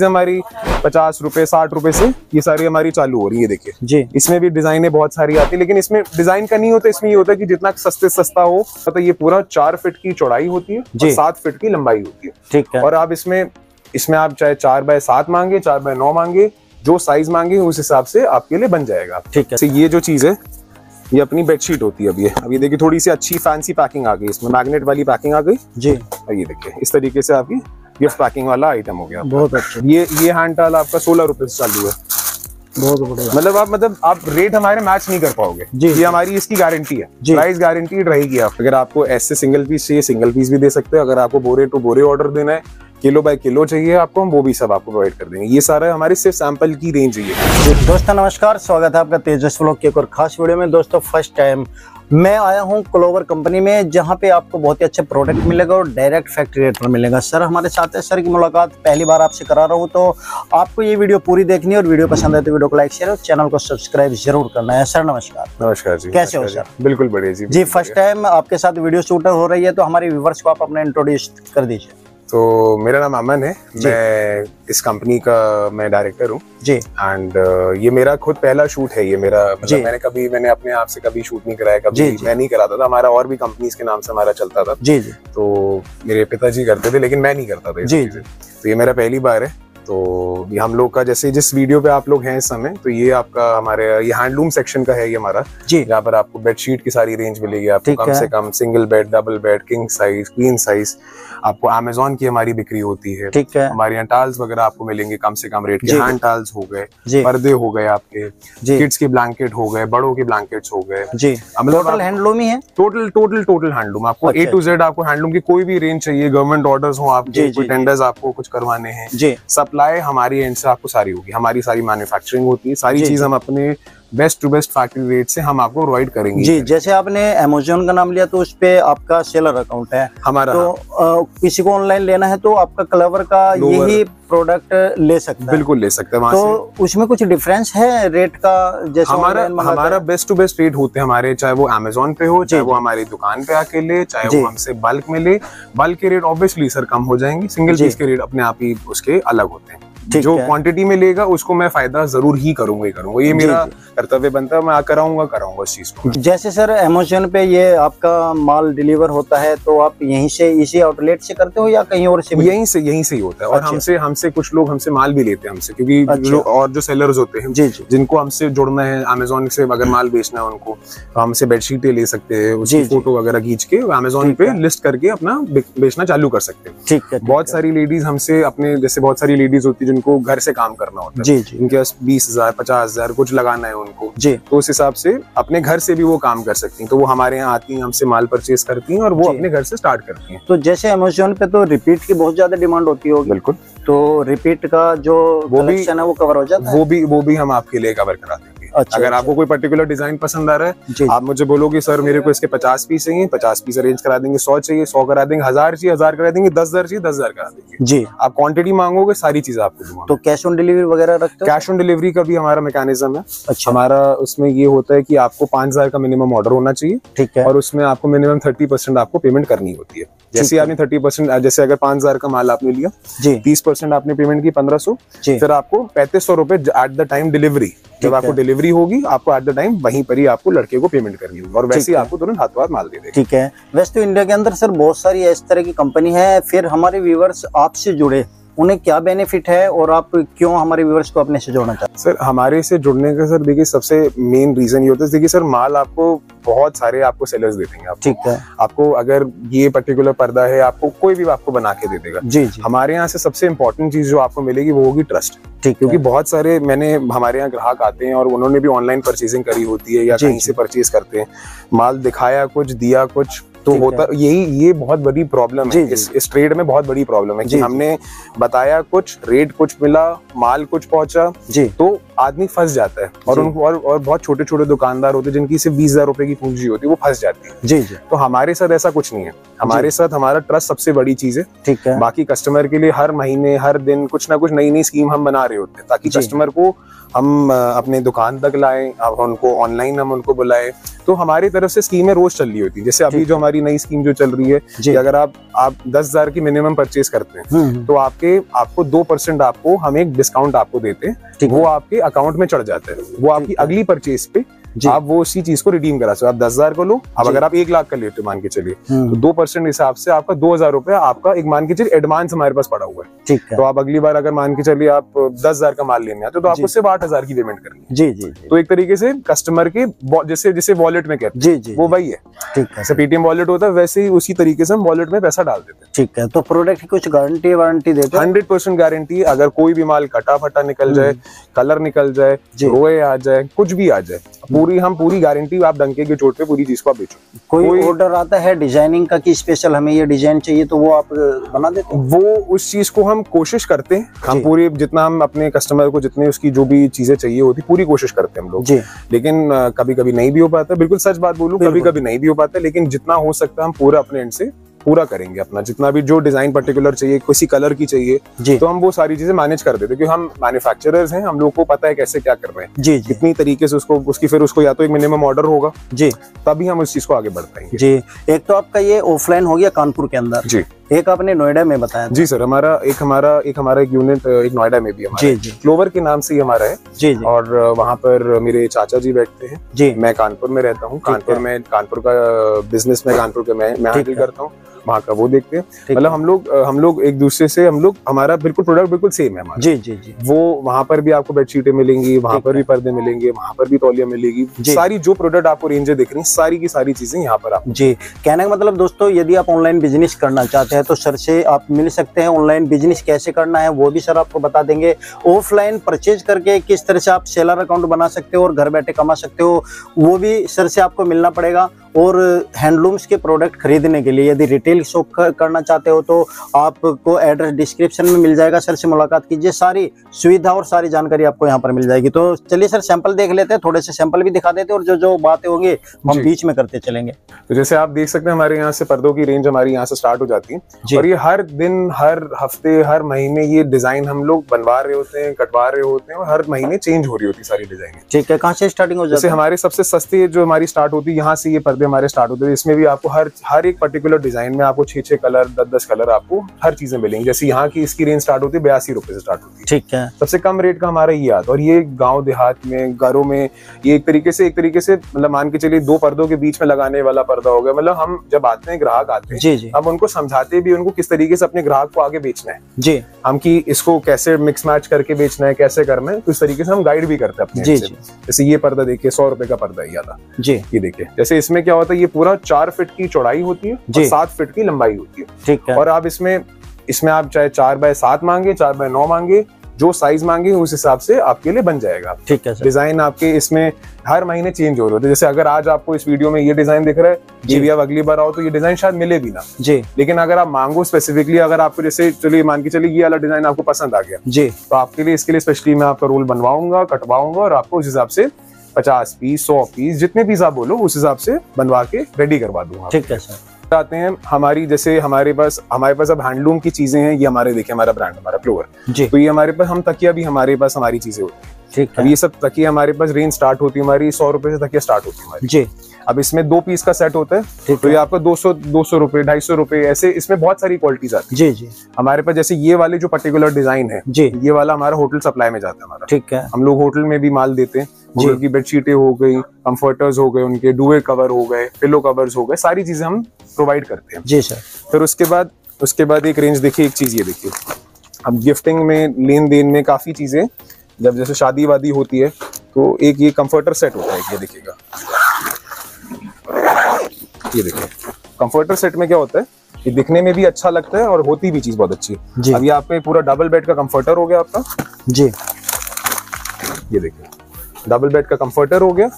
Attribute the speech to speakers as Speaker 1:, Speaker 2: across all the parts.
Speaker 1: हमारी 50 रुपए 60 रुपए से ये सारी हमारी चालू हो रही है। देखिए
Speaker 2: जी,
Speaker 1: इसमें भी डिजाइनें बहुत सारी आती है, लेकिन इसमें डिजाइन का नहीं होता, इसमें ये होता है कि जितना सस्ते सस्ता हो, मतलब ये पूरा 4 फीट की चौड़ाई होती है और 7 फीट की लंबाई होती है।
Speaker 2: ठीक है।
Speaker 1: और आप इसमें आप चाहे 4x7 मांगे, 4x9 मांगे, जो साइज मांगे उस हिसाब से आपके लिए बन जाएगा।
Speaker 2: ठीक है।
Speaker 1: ये जो चीज है ये अपनी बेडशीट होती है। अब ये देखिए थोड़ी सी अच्छी फैंसी पैकिंग आ गई, इसमें मैग्नेट वाली पैकिंग आ गई जी। और ये देखिए इस तरीके से आपकी गिफ्ट पैकिंग वाला आइटम हो गया।
Speaker 2: बहुत अच्छा।
Speaker 1: ये हैंड टॉवल आपका 16 रुपए से चालू है।
Speaker 2: बहुत बढ़िया।
Speaker 1: मतलब आप रेट हमारे मैच नहीं कर पाओगे जी। ये हमारी इसकी गारंटी है, प्राइस गारंटीड रहेगी। आप अगर आपको ऐसे सिंगल पीस चाहिए सिंगल पीस भी दे सकते हैं, अगर आपको बोरे टू बोरे ऑर्डर देना है, किलो बाय किलो चाहिए आपको, हम वो भी सब आपको प्रोवाइड कर देंगे। ये सारा हमारे सिर्फ सैंपल की रेंज है।
Speaker 2: दोस्तों नमस्कार, स्वागत है आपका तेजस व्लॉग की एक और खास वीडियो में। दोस्तों फर्स्ट टाइम मैं आया हूं क्लोवर कंपनी में, जहां पे आपको बहुत ही अच्छा प्रोडक्ट मिलेगा और डायरेक्ट फैक्ट्री रेट पर मिलेगा। सर हमारे साथ है, सर की मुलाकात पहली बार आपसे करा रहा हूं, तो आपको ये वीडियो पूरी देखनी है और वीडियो पसंद है तो वीडियो को लाइक शेयर और चैनल को सब्सक्राइब जरूर करना है। सर नमस्कार।
Speaker 1: नमस्कार जी,
Speaker 2: कैसे हो सर?
Speaker 1: बिल्कुल बढ़िया जी।
Speaker 2: जी फर्स्ट टाइम आपके साथ वीडियो शूट हो रही है, तो हमारे व्यूवर्स को आप अपना इंट्रोड्यूस कर दीजिए।
Speaker 1: तो मेरा नाम अमन है, मैं इस कंपनी का मैं डायरेक्टर हूँ जी। एंड ये मेरा खुद पहला शूट है। ये मेरा मतलब मैंने अपने आप से कभी शूट नहीं कराया, कभी मैं नहीं कराता था। हमारा और भी कंपनीज के नाम से हमारा चलता था जी। तो मेरे पिताजी करते थे, लेकिन मैं नहीं करता था जी। तो ये मेरा पहली बार है। तो ये हम लोग का जैसे जिस वीडियो पे आप लोग हैं इस समय, तो ये आपका हमारे ये हैंडलूम सेक्शन का है ये हमारा जी। यहाँ पर आपको बेडशीट की सारी रेंज मिलेगी आपको, कम से कम single bed, double bed, king size, queen size. आपको अमेज़न की हमारी बिक्री होती है। ठीक है। हमारे यहाँ टाल्स वगैरह आपको मिलेंगे कम से कम रेट के। हैंड टाल्स हो गए, पर्दे हो गए आपके, किड्स के ब्लैंकेट हो गए, बड़ों के ब्लैंकेट्स हो गए जी।
Speaker 2: टोटल हैंडलूम ही है,
Speaker 1: टोटल हैंडलूम। आपको A to Z आपको हैंडलूम की कोई भी रेंज चाहिए, गवर्नमेंट ऑर्डर्स हो आपके, कोई टेंडर्स आपको कुछ करवाने हैं जी, सप्लाई हमारी एंड से आपको सारी होगी। हमारी सारी मैन्युफैक्चरिंग होती है, सारी चीज हम अपने best to best factory rate से हम आपको प्रोवाइड करेंगे जी। जैसे आपने अमेज़न का नाम लिया तो उस पे आपका सेलर अकाउंट है हमारा, तो किसी को ऑनलाइन लेना है तो आपका क्लवर का यही प्रोडक्ट ले सकता है। बिल्कुल ले सकते हैं। तो उसमें कुछ डिफरेंस है रेट का? जैसे हमारा बेस्ट टू बेस्ट रेट होते हैं हमारे, चाहे वो अमेज़न पे हो, चाहे वो हमारी दुकान पे आके ले, चाहे वो हमसे बल्क में ले। बल्क के रेट ऑब्वियसली सर कम हो जाएंगे, सिंगल पीस के रेट अपने आप ही उसके अलग होते हैं। जो क्वांटिटी में लेगा उसको मैं फायदा जरूर ही करूंगा, ये मेरा कर्तव्य बनता है, मैं कराऊंगा इस चीज को। जैसे सर अमेज़न पे ये आपका माल डिलीवर होता है, तो आप यहीं से इसी आउटलेट से करते हो या कहीं और से? यहीं से ही होता है। और हमसे कुछ लोग हमसे माल भी लेते हैं हमसे, क्योंकि और जो सेलर्स होते हैं जिनको हमसे जुड़ना है अमेज़न से, अगर माल बेचना है उनको, तो हमसे बेडशीटें ले सकते हैं, उसकी फोटो वगैरह खींच के अमेज़न पे लिस्ट करके अपना बेचना चालू कर सकते हैं। ठीक है। बहुत सारी लेडीज हमसे अपने, जैसे बहुत सारी लेडीज होती है जिनको घर से काम करना होता है जी। उनके पास 20,000 50,000 कुछ लगाना है उनको जी, तो उस हिसाब से अपने घर से भी वो काम कर सकती हैं। तो वो हमारे यहाँ आती हैं, हमसे माल परचेज करती हैं और वो अपने घर से स्टार्ट करती हैं। तो जैसे अमेज़न पे तो रिपीट की बहुत ज्यादा डिमांड होती होगी। बिल्कुल। तो रिपीट का जो कलेक्शन है वो कवर हो जाता है? वो भी हम आपके लिए कवर करा देंगे। अच्छा, अगर आपको कोई पर्टिकुलर डिजाइन पसंद आ रहा है, आप मुझे बोलोगे सर मेरे को इसके 50 पीस चाहिए, 50 पीस अरेंज करा देंगे। 100 चाहिए 100 करा देंगे, 1000 चाहिए 1000 करा देंगे, 10,000 चाहिए 10,000 करा देंगे जी। आप क्वांटिटी मांगोगे सारी चीज आपको दूंगा। तो कैश ऑन डिलीवरी वगैरह रखते हो? कैश ऑन डिलीवरी का भी हमारा मैकेनिज्म है। अच्छा। हमारा उसमें ये होता है कि आपको 5,000 का मिनिमम ऑर्डर होना चाहिए। ठीक है। और उसमें आपको मिनिमम 30% आपको पेमेंट करनी होती है। जैसे आपने 30%, जैसे अगर 5,000 का माल आपने लिया जी, 30% आपने पेमेंट की 1,500, फिर आपको 3,500 रुपए एट द टाइम डिलीवरी, जब आपको डिलीवरी होगी आपको एट द टाइम वहीं पर ही आपको लड़के को पेमेंट करनी होगी, और वैसे ही आपको तुरंत हाथों हाथ माल दे देंगे। ठीक है। वैसे तो इंडिया के अंदर सर बहुत सारी इस तरह की कंपनी है, फिर हमारे व्यूअर्स आपसे जुड़े, उन्हें क्या बेनिफिट है और आप क्यों हमारे व्यूअर्स को अपने से जोड़ना चाहते हैं? सर हमारे से जुड़ने का सर देखिए सबसे मेन रीजन ये होता है, देखिए सर माल आपको बहुत सारे आपको सेलर्स दे देंगे। ठीक है। आपको अगर ये पर्टिकुलर पर्दा है, आपको कोई भी आपको बना के दे देगा जी। हमारे यहाँ से सबसे इम्पोर्टेंट चीज जो आपको मिलेगी वो होगी ट्रस्ट। ठीक, क्योंकि बहुत सारे हमारे यहाँ ग्राहक आते हैं और उन्होंने भी ऑनलाइन परचेजिंग करी होती है या कहीं से परचेज करते हैं, माल दिखाया कुछ दिया कुछ, तो होता ये बहुत बड़ी प्रॉब्लम है इस ट्रेड में। बहुत बड़ी प्रॉब्लम है कि हमने बताया कुछ, रेट कुछ मिला, माल कुछ पहुंचा जी, तो आदमी फंस जाता है और उनको और बहुत छोटे छोटे दुकानदार होते हैं जिनकी सिर्फ 20,000 रुपए की पूंजी होती है, वो फंस जाती है।
Speaker 2: जी जी।
Speaker 1: तो हमारे साथ ऐसा कुछ नहीं है, हमारे साथ हमारा ट्रस्ट सबसे बड़ी चीज है।
Speaker 2: ठीक है।
Speaker 1: बाकी कस्टमर के लिए हर महीने हर दिन कुछ ना कुछ नई नई स्कीम हम बना रहे होते हैं ताकि कस्टमर को हम अपने दुकान तक लाएं, अब उनको ऑनलाइन हम उनको बुलाएं। तो हमारी तरफ से स्कीमें रोज चल रही होती है। जैसे अभी जो हमारी नई स्कीम जो चल रही है कि अगर आप 10,000 की मिनिमम परचेज करते हैं तो आपको 2% आपको हम एक डिस्काउंट आपको देते हैं, वो आपके अकाउंट में चढ़ जाता है, वो आपकी अगली परचेज पे आप वो उसी चीज को रिडीम करा सकते हो। आप 10,000 को लो, अब अगर आप 1 लाख का लेते हो मान के चलिए तो 2% हिसाब से आपका 2,000 रुपया आपका एक मान के चलिए एडवांस हमारे पास पड़ा हुआ है।
Speaker 2: ठीक है।
Speaker 1: तो आप अगली बार अगर मान के चलिए आप 10,000 का माल लेने आते हो तो आपको सिर्फ 8,000 की पेमेंट करनी है।
Speaker 2: जी जी।
Speaker 1: तो एक तरीके से कस्टमर के जैसे वॉलेट में कहते हैं जी वो वही है।
Speaker 2: ठीक है।
Speaker 1: जैसे पेटीएम वॉलेट होता है वैसे ही उसी तरीके से हम वॉलेट में पैसा डाल देते हैं।
Speaker 2: ठीक है। तो प्रोडक्ट की कुछ गारंटी वारंटी देते हैं?
Speaker 1: 100% गारंटी। अगर कोई भी माल कटा फटा निकल जाए, कलर निकल जाए, रोए आ जाए, कुछ भी आ जाए, हम पूरी गारंटी आप डंके के चोट पे पूरी चीज को आप बेचो।
Speaker 2: कोई ऑर्डर आता है डिजाइनिंग का कि स्पेशल हमें ये डिजाइन चाहिए तो वो आप बना देते हैं?
Speaker 1: वो उस चीज को हम कोशिश करते हैं, हम पूरी जितना हम अपने कस्टमर को जितने उसकी जो भी चीजें चाहिए होती पूरी कोशिश करते हैं हम लोग। लेकिन कभी कभी नहीं भी हो पाता, बिल्कुल सच बात बोलूं, कभी कभी नहीं भी हो पाता, लेकिन जितना हो सकता है हम पूरा अपने एंड से पूरा करेंगे। अपना जितना भी जो डिजाइन पर्टिकुलर चाहिए, किसी कलर की चाहिए तो हम वो सारी चीजें मैनेज कर देते हैं क्योंकि हम मैन्युफैक्चरर्स हैं, हम लोग को पता है कैसे क्या कर रहे हैं, कितनी तरीके से उसको या तो एक मिनिमम ऑर्डर होगा तभी हम उस चीज को आगे बढ़ पाएंगे।
Speaker 2: जी। एक तो आपका ये ऑफलाइन हो गया कानपुर के अंदर जी, एक आपने नोएडा में बताया
Speaker 1: जी सर। हमारा एक यूनिट एक नोएडा में भी हमारा जी। क्लोवर के नाम से ही हमारा है जी। और वहाँ पर मेरे चाचा जी बैठते हैं जी। मैं कानपुर में रहता हूँ, कानपुर का बिजनेस में कानपुर का मैं हैंडल करता हूँ, वहाँ का वो देखते हैं। मतलब हम लोग एक दूसरे से हमारा बिल्कुल प्रोडक्ट बिल्कुल सेम है हमारा। जी जी जी। वो वहाँ पर भी आपको बेडशीटें मिलेंगी, वहाँ पर भी पर्दे मिलेंगे, वहाँ पर भी तौलिया मिलेगी, सारी जो प्रोडक्ट आपको रेंजें दिख रही सारी की सारी चीजें यहाँ पर आप
Speaker 2: जी। कहने का मतलब दोस्तों, यदि आप ऑनलाइन बिजनेस करना चाहते हैं तो सर से आप मिल सकते हैं। ऑनलाइन बिजनेस कैसे करना है वो भी सर आपको बता देंगे। ऑफलाइन परचेज करके किस तरह से आप सेलर अकाउंट बना सकते हो और घर बैठे कमा सकते हो वो भी सर से आपको मिलना पड़ेगा। और हैंडलूम्स के प्रोडक्ट खरीदने के लिए यदि रिटेल शॉप करना चाहते हो तो आपको एड्रेस डिस्क्रिप्शन में मिल जाएगा, सर से मुलाकात कीजिए, सारी सुविधा और सारी जानकारी आपको यहाँ पर मिल जाएगी। तो चलिए सर सैंपल देख लेते हैं, थोड़े से सैंपल भी दिखा देते हैं और जो बातें होंगी हम बीच में करते चलेंगे।
Speaker 1: तो जैसे आप देख सकते हैं हमारे यहाँ से पर्दों की रेंज हमारी यहाँ से स्टार्ट हो जाती है और ये हर दिन, हर हफ्ते, हर महीने ये डिजाइन हम लोग बनवा रहे होते हैं, कटवा रहे होते हैं और हर महीने चेंज हो रही होती है सारी डिजाइन।
Speaker 2: ठीक है। कहाँ से स्टार्टिंग हो जाती है?
Speaker 1: जैसे हमारे सबसे सस्ती जो हमारी स्टार्ट होती है यहाँ से, ये पर्दे हमारे स्टार्ट होते हैं। इसमें भी आपको हर एक पर्टिकुलर डिजाइन में आपको 6 कलर 10 कलर आपको हर चीजें मिलेंगी। जैसे यहाँ की इसकी रेंज स्टार्ट होती है 82 रुपए से स्टार्ट होती है। ठीक है। सबसे कम रेट का हमारा ये आता है और ये गांव देहात में, घरों में ये एक तरीके से मतलब मान के चलिए 2 पर्दों के बीच में लगाने वाला पर्दा हो गया। मतलब हम जब आते हैं, ग्राहक आते हैं, अब उनको समझाते भी उनको किस तरीके से अपने ग्राहक को आगे बेचना है जी, हम की इसको कैसे मिक्स मैच करके बेचना है, कैसे करना है, तो इस तरीके से हम गाइड भी करते हैं अपने जी। जैसे ये पर्दा देखिए 100 रुपए का पर्दा ही आता जी। ये देखिए जैसे इसमें क्या होता है, ये पूरा 4 फीट की चौड़ाई होती है और 7 फीट की लंबाई होती है। ठीक है। और आप इसमें आप चाहे 4x7 मांगे, 4x9 मांगे, जो साइज मांगे उस हिसाब से आपके लिए बन जाएगा। ठीक है। डिजाइन आपके इसमें हर महीने चेंज हो रहे होते हैं। जैसे अगर आज आपको इस वीडियो में ये डिजाइन दिख रहा है जी, आप अगली बार आओ तो ये डिजाइन शायद मिले भी ना जी, लेकिन अगर आप मांगो स्पेसिफिकली, अगर आपको जैसे चलिए मान के चलिए ये वाला डिजाइन आपको पसंद आ गया जी, तो आपके लिए इसके लिए स्पेशली मैं आपका रोल बनवाऊंगा, कटवाऊंगा और आपको उस हिसाब से 50 पीस 100 पीस जितने पीस आप बोलो उस हिसाब से बनवा के रेडी करवा दूंगा। ठीक है सर। आते हैं जैसे हमारे पास अब हैंडलूम की चीजें हैं। ये हमारे देखिए हमारा ब्रांड हमारा क्लोवर जी, तो ये हमारे पास हम तकिया भी हमारे पास हमारी चीजें होती है। ठीक है। अब ये सब तकिया हमारे पास रेंज स्टार्ट होती है हमारी 100 रुपए से तकिया स्टार्ट होती है हमारी जी। अब इसमें 2 पीस का सेट होता है तो ये आपका 200 रुपए 250 रुपए ऐसे इसमें बहुत सारी क्वालिटीज आती है जी जी। हमारे पास जैसे ये वाले जो पर्टिकुलर डिजाइन है जी, ये वाला हमारा होटल सप्लाई में जाता है हमारा। ठीक है। हम लोग होटल में भी माल देते हैं, होटल की बेडशीटें हो गई, कंफर्टर्स हो गए, उनके डुवे कवर हो गए, पिलो कवर्स हो गए, सारी चीजें हम प्रोवाइड करते हैं जी सर। फिर उसके बाद एक रेंज देखिए, एक चीज ये देखिए, अब गिफ्टिंग में लेन देन में काफी चीजें, जब जैसे शादी वादी होती है तो एक ये कंफर्टर सेट होता है, ये देखिएगा, ये देखिए कंफर्टर सेट में क्या होता है, ये दिखने में भी अच्छा लगता है और होती भी चीज बहुत अच्छी है। अब ये आपके पूरा डबल बेड का कंफर्टर हो गया आपका जी, ये देखिए डबल बेड का कंफर्टर हो गया।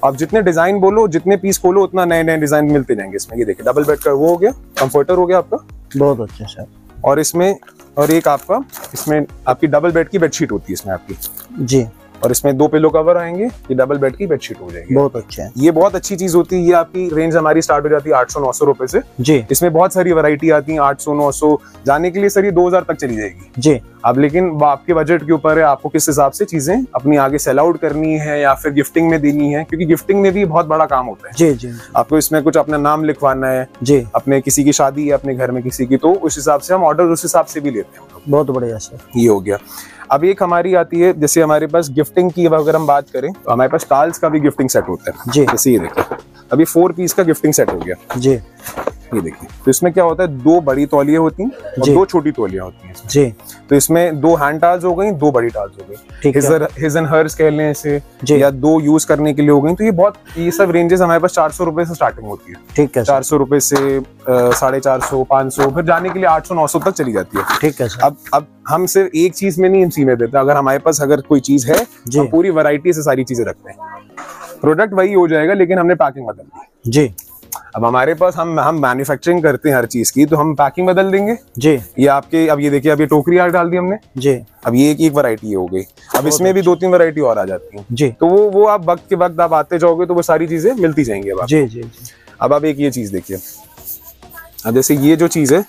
Speaker 1: आप जितने डिजाइन बोलो, जितने पीस खोलो, उतना नए नए डिजाइन मिलते जाएंगे इसमें। ये देखिए डबल बेड का वो हो गया, कंफर्टर हो गया आपका, बहुत अच्छा सर। और इसमें और एक आपका इसमें आपकी डबल बेड की बेडशीट होती है इसमें आपकी जी, और इसमें 2 पिलो कवर आएंगे, ये डबल बेड की बेडशीट हो जाएगी।
Speaker 2: बहुत अच्छा है,
Speaker 1: ये बहुत अच्छी चीज होती है। ये आपकी रेंज हमारी स्टार्ट हो जाती है 800-900 रुपए से
Speaker 2: जी।
Speaker 1: इसमें बहुत सारी वैरायटी आती है, 800-900 जाने के लिए सर ये 2000 तक चली जाएगी
Speaker 2: जी।
Speaker 1: अब लेकिन आपके बजट के ऊपर है, आपको किस हिसाब से चीजें अपनी आगे सेल आउट करनी है या फिर गिफ्टिंग में देनी है, क्योंकि गिफ्टिंग में भी बहुत बड़ा काम होता है
Speaker 2: जी जी।
Speaker 1: आपको इसमें कुछ अपना नाम लिखवाना है
Speaker 2: जी,
Speaker 1: अपने किसी की शादी है अपने घर में किसी की, तो उस हिसाब से हम ऑर्डर उस हिसाब से भी लेते हैं।
Speaker 2: बहुत बढ़िया सर,
Speaker 1: ये हो गया। अब एक हमारी आती है, जैसे हमारे पास गिफ्टिंग की अगर हम बात करें तो हमारे पास टाल्स का भी गिफ्टिंग सेट होता है
Speaker 2: जी।
Speaker 1: जैसे ये देखिए, अभी 4 पीस का गिफ्टिंग सेट हो गया
Speaker 2: जी।
Speaker 1: ये देखिए, तो इसमें क्या होता है 2 बड़ी तौलियां होती हैं और 2 छोटी तौलियां होती हैं
Speaker 2: जी।
Speaker 1: तो इसमें 2 हैंड टाल्स हो गई, 2 बड़ी टाल्स हो गई, हिज एंड हर्स कह लें इसे, या 2 यूज करने के लिए हो गई। तो ये बहुत, ये सब रेंजेस हमारे पास 400 रुपए से स्टार्टिंग होती है।
Speaker 2: ठीक है,
Speaker 1: 400 रुपए से 450, 500, फिर जाने के लिए 800-900 तक चली जाती है।
Speaker 2: ठीक है सर।
Speaker 1: अब हम सिर्फ एक चीज में नहीं सीमित देते, अगर हमारे पास अगर कोई चीज है हम पूरी वैरायटी से सारी चीजें रखते हैं। प्रोडक्ट वही हो जाएगा लेकिन हमने पैकिंग बदल दी
Speaker 2: जी।
Speaker 1: अब हमारे पास हम मैन्युफैक्चरिंग करते हैं हर चीज की, तो हम पैकिंग बदल देंगे
Speaker 2: जी।
Speaker 1: ये आपके, अब ये देखिए, अब ये टोकरी आग डाल दी हमने
Speaker 2: जी।
Speaker 1: अब ये एक वैरायटी हो गई, अब इसमें भी 2-3 वैरायटी और आ जाती हैं
Speaker 2: जी।
Speaker 1: तो वो आप वक्त के वक्त आप आते जाओगे तो वो सारी चीजें मिलती जाएंगी। अब
Speaker 2: जी जी जी।
Speaker 1: अब आप एक ये चीज देखिए, अब जैसे ये जो चीज है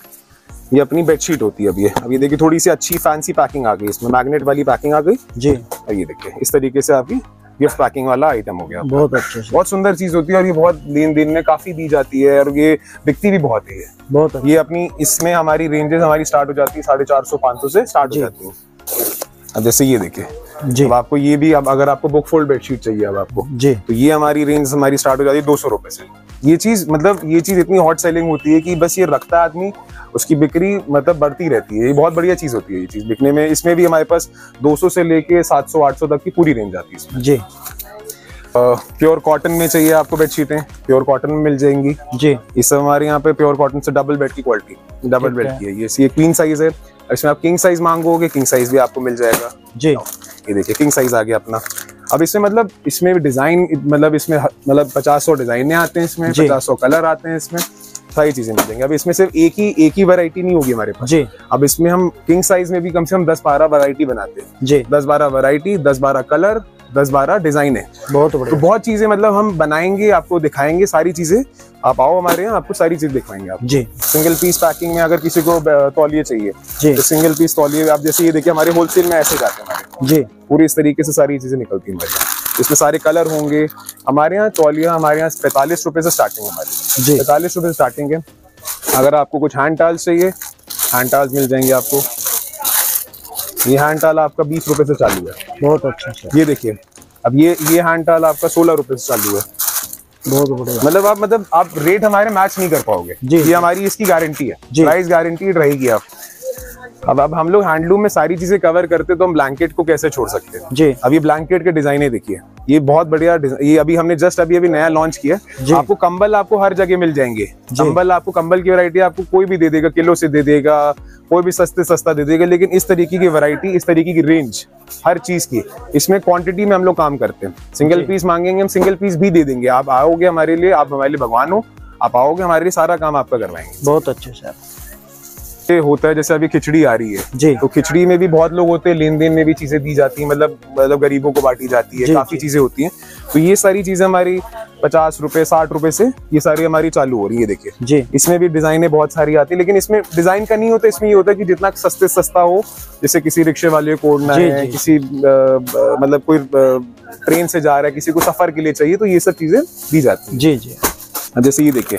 Speaker 1: ये अपनी बेडशीट होती है। अब ये देखिए थोड़ी सी अच्छी फैंसी पैकिंग आ गई, इसमें मैग्नेट वाली पैकिंग आ गई
Speaker 2: जी।
Speaker 1: और ये देखिए इस तरीके से आपकी गिफ्ट पैकिंग वाला आइटम हो गया।
Speaker 2: बहुत अच्छे से,
Speaker 1: बहुत सुंदर चीज होती है और ये बहुत लेन देन में काफी दी जाती है और ये बिकती भी बहुत है।
Speaker 2: बहुत अच्छा।
Speaker 1: ये अपनी इसमें हमारी रेंजेस हमारी स्टार्ट हो जाती है 450-500 से स्टार्ट हो जाती है। अब जैसे ये देखिए
Speaker 2: जी।
Speaker 1: अब आपको ये भी, अब अगर आपको बुक फोल्ड बेडशीट चाहिए अब आपको
Speaker 2: जी,
Speaker 1: तो ये हमारी रेंज हमारी स्टार्ट हो जाती है 200 रुपए से। ये चीज मतलब ये चीज इतनी हॉट सेलिंग होती है कि बस ये रखता है आदमी, उसकी बिक्री मतलब बढ़ती रहती है। ये बहुत बढ़िया चीज होती है ये चीज बिकने में। इसमें भी हमारे पास 200 से लेके 700-800 तक की पूरी रेंज आती है इसमें
Speaker 2: जी।
Speaker 1: प्योर कॉटन में चाहिए आपको बेडशीटें, प्योर कॉटन में मिल जाएंगी जी। इस हमारे यहाँ पे प्योर कॉटन से डबल बेड की क्वालिटी, डबल बेड की है ये क्वीन साइज है। इसमें आप किंग साइज मांगोगे किंग साइज भी आपको मिल जाएगा जी। ये देखिए किंग साइज आ गया अपना। अब इसमें मतलब इसमें डिजाइन मतलब इसमें मतलब 50-100 डिजाइने आते हैं इसमें, 50-100 कलर आते हैं इसमें, सारी चीजें मिल जाएंगी। अब इसमें सिर्फ एक ही वैरायटी नहीं होगी हमारे पास जी। अब इसमें हम किंग साइज में भी कम से कम 10-12 वैरायटी बनाते हैं जी। 10-12 वैरायटी, 10-12 कलर, 10-12 डिजाइन है। बहुत बढ़िया, तो बहुत चीजें मतलब हम बनाएंगे, आपको दिखाएंगे सारी चीजें। आप आओ हमारे यहाँ, आपको सारी चीज दिखवाएंगे आप जी। सिंगल पीस पैकिंग में अगर किसी को तौलिए चाहिए जी, तो सिंगल पीस तौलिए आप जैसे ये देखिए हमारे होलसेल में ऐसे जाते हैं हमारे जी, पूरी इस तरीके से सारी चीजें निकलती हैं हमारे। इसमें सारे कलर होंगे हमारे यहाँ। तौलिया हमारे यहाँ 45 रुपए से स्टार्टिंग है हमारी जी, 45 रुपए से स्टार्टिंग है। अगर आपको कुछ हैंड टाल्स चाहिए, हैंड टाल्स मिल जाएंगे आपको। ये हैंड टाल आपका 20 रुपए से चालू है। बहुत अच्छा। ये देखिए अब ये हैंड टाल आपका 16 रुपए से चालू है। बहुत बढ़िया, मतलब आप रेट हमारे मैच नहीं कर पाओगे जी। ये हमारी इसकी गारंटी है, प्राइस गारंटी रहेगी। आप अब हम लोग हैंडलूम में सारी चीजें कवर करते तो हम ब्लैंकेट को कैसे छोड़ सकते हैं जी। अब ये ब्लैंकेट के डिजाइने देखिए, ये बहुत बढ़िया, ये अभी हमने जस्ट अभी नया लॉन्च किया। आपको कंबल आपको हर जगह मिल जाएंगे। कंबल आपको, कंबल की वैरायटी आपको कोई भी दे देगा, किलो से दे देगा, कोई भी सस्ता दे देगा, लेकिन इस तरीके की वैरायटी, इस तरीके की रेंज हर चीज की, इसमें क्वांटिटी में हम लोग काम करते हैं। सिंगल पीस मांगेंगे हम सिंगल पीस भी दे देंगे। आप आओगे हमारे लिए, आप हमारे लिए भगवान हो, आप आओगे हमारे लिए सारा काम आपका करवाएंगे। बहुत अच्छे सर। होता है जैसे अभी खिचड़ी आ रही है जी, तो खिचड़ी में भी बहुत लोग होते हैं, लेन देन में भी चीजें दी जाती हैं, मतलब गरीबों को बांटी जाती है, काफी चीजें होती हैं। तो ये सारी चीजें हमारी 50 रुपए 60 रुपए से ये सारी हमारी चालू हो रही है। देखिए जी, इसमें भी डिजाइने बहुत सारी आती है, लेकिन इसमें डिजाइन का नहीं होता, इसमें ये होता है कि जितना सस्ते सस्ता हो, जैसे किसी रिक्शे वाले को ओढ़ना है, किसी मतलब कोई ट्रेन से जा रहा है, किसी को सफर के लिए चाहिए, तो ये सब चीजें दी जाती है जी जी। अब जैसे ये देखिए,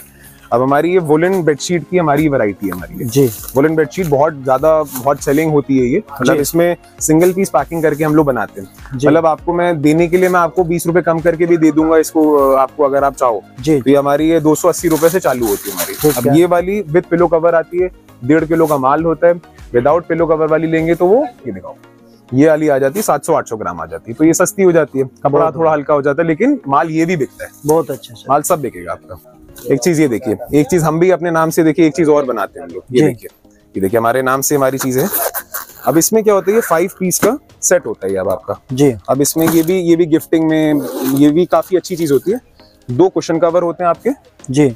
Speaker 1: अब हमारी ये वुलन बेडशीट की हमारी वैरायटी है हमारी जी। वुलन बेडशीट बहुत ज्यादा बहुत सेलिंग होती है ये, मतलब इसमें सिंगल पीस पैकिंग करके हम लोग बनाते हैं। मतलब आपको मैं देने के लिए मैं आपको 20 रुपए कम करके भी दे दूंगा इसको आपको, अगर आप चाहो जी। तो ये हमारी ये 280 रुपए से चालू होती है हमारी। अब ये वाली विद पिलो कवर आती है, 1.5 किलो का माल होता है। विदाउट पिलो कवर वाली लेंगे तो वो ये दिखाओ, ये वाली आ जाती है 700-800 ग्राम आ जाती है, तो ये सस्ती हो जाती है, कपड़ा थोड़ा हल्का हो जाता है, लेकिन माल ये भी बिकता है। बहुत अच्छा माल सब बिकेगा आपका। एक चीज ये देखिए, एक चीज हम भी अपने नाम से देखिए, एक चीज और बनाते हैं हम लोग। ये देखिए हमारे नाम से हमारी चीज है। अब इसमें क्या होता है, ये 5 पीस का सेट होता है अब आपका जी। अब इसमें ये भी गिफ्टिंग में ये भी काफी अच्छी चीज होती है। 2 कुशन कवर होते हैं आपके जी,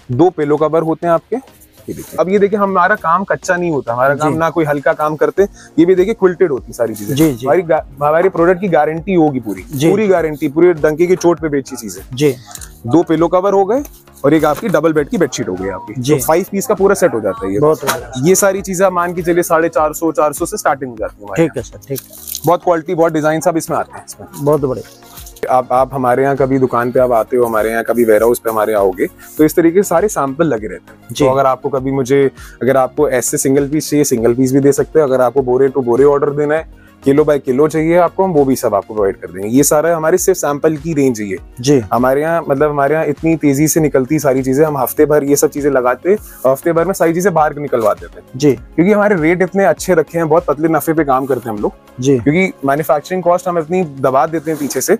Speaker 1: 2 पिलो कवर होते हैं आपके, ये देखिए, अब ये देखिए हमारा काम कच्चा नहीं होता, हमारा काम ना कोई हल्का काम करते, ये भी देखिए क्विल्टेड होती सारी चीजें। हमारी प्रोडक्ट की गारंटी होगी पूरी गारंटी, पूरी डंके की चोट पे बेची चीजें जी। 2 पिलो कवर हो गए और एक आपकी डबल बेड की बेडशीट हो गई आपकी, तो 5 पीस का पूरा सेट हो जाता है ये सारी चीजें आप मान के चलिए 450 से स्टार्टिंग हो जाती है।
Speaker 2: ठीक है सर, ठीक है।
Speaker 1: बहुत क्वालिटी, बहुत डिजाइन सब इसमें आते हैं इसमें।
Speaker 2: बहुत बड़े।
Speaker 1: आप हमारे यहाँ कभी दुकान पे आप आते हो, हमारे यहाँ कभी वेयर हाउस पे हमारे आओगे, तो इस तरीके से सारे सैंपल लगे रहते हैं। तो अगर आपको कभी अगर आपको ऐसे सिंगल पीस चाहिए, सिंगल पीस भी दे सकते हैं। अगर आपको बोरे टू बोरे ऑर्डर देना है, किलो बाय किलो चाहिए आपको, हम वो भी सब आपको प्रोवाइड कर देंगे। ये सारा हमारे सिर्फ सैंपल की रेंज ही है जी। हमारे यहाँ हमारे यहाँ इतनी तेजी से निकलती सारी चीजें, हम हफ्ते भर ये सब चीजें लगाते, हफ्ते भर में सारी चीजें बाहर निकलवा देते हैं जी। क्योंकि हमारे रेट इतने अच्छे रखे हैं, बहुत पतले नफे पे काम करते हैं हम लोग जी। क्योंकि मैन्युफैक्चरिंग कॉस्ट हम इतनी दबा देते हैं पीछे से,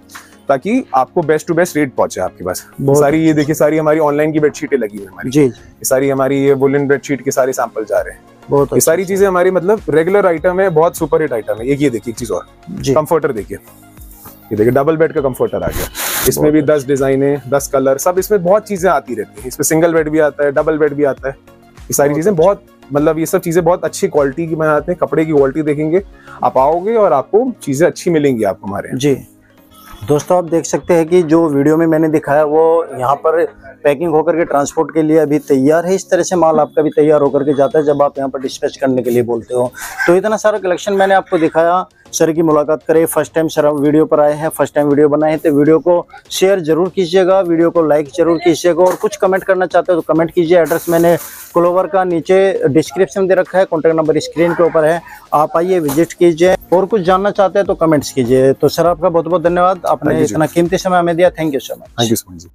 Speaker 1: ताकि आपको बेस्ट टू बेस्ट रेट पहुंचे आपके पास। सारी ये देखिए, सारी हमारी ऑनलाइन की बेडशीटें लगी हुई है हमारी जी। सारी हमारी ये वुलन बेडशीट के सारे सैंपल जा रहे हैं। ये सारी चीजें हमारी मतलब रेगुलर आइटम है, बहुत सुपर हिट आइटम है। ये देखिए एक चीज और, कंफर्टर देखिए, ये देखिए डबल बेड का कंफर्टर आ गया। इसमें भी 10 डिजाइने, 10 कलर, सब इसमें बहुत चीजें आती रहती है। इसमें सिंगल बेड भी आता है, डबल बेड भी आता है। ये सारी चीजें बहुत मतलब ये सब चीजें बहुत अच्छी क्वालिटी की बनाते हैं। कपड़े की क्वालिटी देखेंगे आप, आओगे और आपको चीजें अच्छी मिलेंगी आपको हमारे जी।
Speaker 2: दोस्तों आप देख सकते हैं कि जो वीडियो में मैंने दिखाया वो यहाँ पर पैकिंग होकर के ट्रांसपोर्ट के लिए अभी तैयार है। इस तरह से माल आपका भी तैयार होकर के जाता है जब आप यहाँ पर डिस्पैच करने के लिए बोलते हो। तो इतना सारा कलेक्शन मैंने आपको दिखाया। सर की मुलाकात करें, फर्स्ट टाइम सर वीडियो पर आए हैं, फर्स्ट टाइम वीडियो बनाए हैं, तो वीडियो को शेयर जरूर कीजिएगा, वीडियो को लाइक जरूर कीजिएगा, और कुछ कमेंट करना चाहते हो तो कमेंट कीजिए। एड्रेस मैंने क्लोवर का नीचे डिस्क्रिप्शन दे रखा है, कॉन्टैक्ट नंबर स्क्रीन के ऊपर है, आप आइए विजिट कीजिए। और कुछ जानना चाहते हैं तो कमेंट्स कीजिए। तो सर आपका बहुत बहुत धन्यवाद, आपने इतना कीमती समय हमें दिया। Thank you so much.
Speaker 1: Thank you so much.